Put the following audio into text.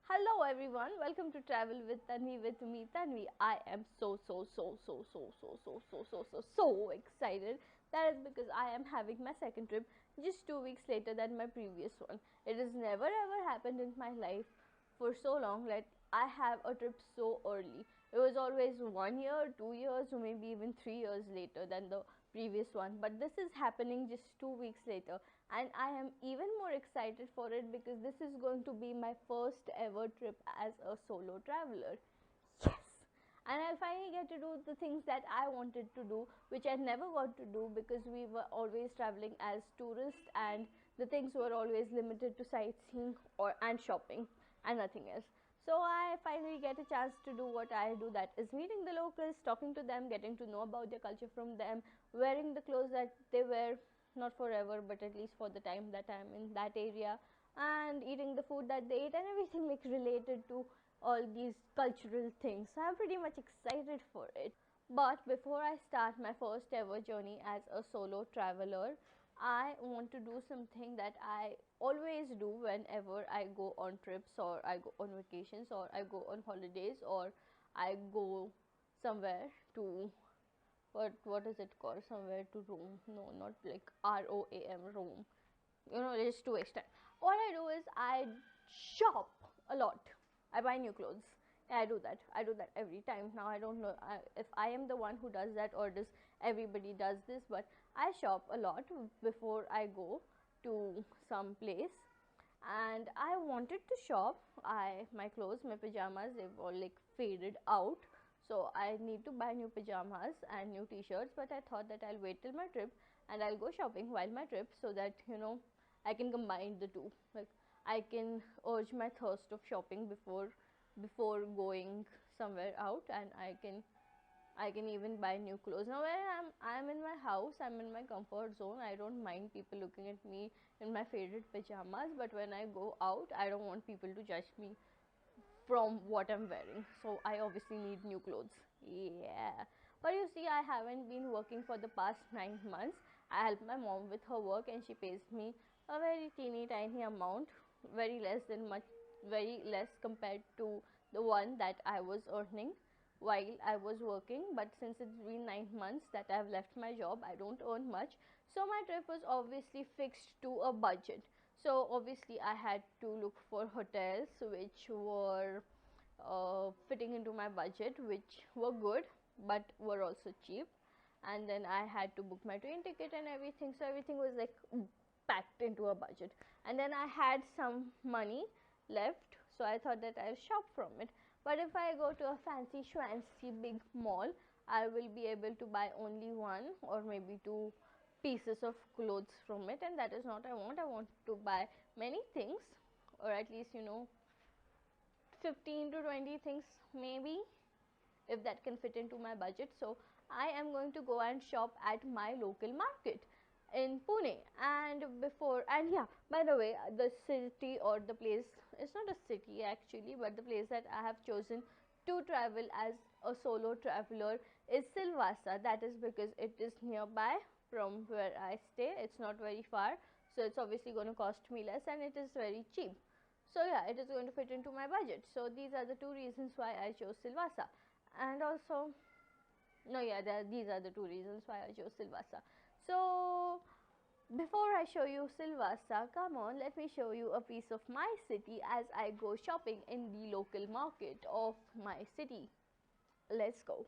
Hello everyone, welcome to Travel with Tanvi with me Tanvi. I am so excited. That is because I am having my second trip just 2 weeks later than my previous one. It has never ever happened in my life for so long that I have a trip so early. It was always 1 year, 2 years, or maybe even 3 years later than the previous one. But this is happening just 2 weeks later, and I am even more excited for it because this is going to be my first ever trip as a solo traveler. Yes! And I'll finally get to do the things that I wanted to do, which I never got to do because we were always traveling as tourists and the things were always limited to sightseeing or and shopping and nothing else. So I finally get a chance to do what I do, that is meeting the locals, talking to them, getting to know about their culture from them, wearing the clothes that they wear, not forever but at least for the time that I'm in that area, and eating the food that they eat and everything like related to all these cultural things. So I'm pretty much excited for it. But before I start my first ever journey as a solo traveler, I want to do something that I always do whenever I go on trips or I go on vacations or I go on holidays or I go somewhere to what is it called, somewhere to roam. No, not like ROAM, roam, it's too extent. What I do is I shop a lot. I buy new clothes. Yeah, I do that every time. Now I don't know if I am the one who does that or does everybody does this, but I shop a lot before I go to some place. And I wanted to shop. My clothes, my pajamas, they've all like faded out, so I need to buy new pajamas and new t-shirts. But I thought that I'll wait till my trip and I'll go shopping while my trip, so that I can combine the two. Like, I can urge my thirst of shopping before going somewhere out, and I can even buy new clothes. Now when I'm in my house, I'm in my comfort zone. I don't mind people looking at me in my favorite pajamas, but when I go out, I don't want people to judge me from what I'm wearing. So I obviously need new clothes. Yeah. But you see, I haven't been working for the past 9 months. I help my mom with her work and she pays me a very teeny tiny amount, very less compared to the one that I was earning while I was working. But since it's been 9 months that I've left my job, I don't earn much. So my trip was obviously fixed to a budget. So obviously I had to look for hotels which were fitting into my budget, which were good but were also cheap. And then I had to book my train ticket and everything, so everything was like packed into a budget. And then I had some money left, so I thought that I'll shop from it. But if I go to a fancy schwancy big mall, I will be able to buy only one or maybe two pieces of clothes from it, and that is not I want. I want to buy many things, or at least 15 to 20 things maybe, if that can fit into my budget. So I am going to go and shop at my local market in Pune. And yeah, by the way, the city or the place, it's not a city actually, but the place that I have chosen to travel as a solo traveler is Silvassa. That is because it is nearby from where I stay. It's not very far, so it's obviously going to cost me less and it is very cheap. So yeah, it is going to fit into my budget. So these are the two reasons why I chose Silvassa. And also, no, yeah, these are the two reasons why I chose Silvassa. So before I show you Silvassa, come on, let me show you a piece of my city as I go shopping in the local market of my city. Let's go.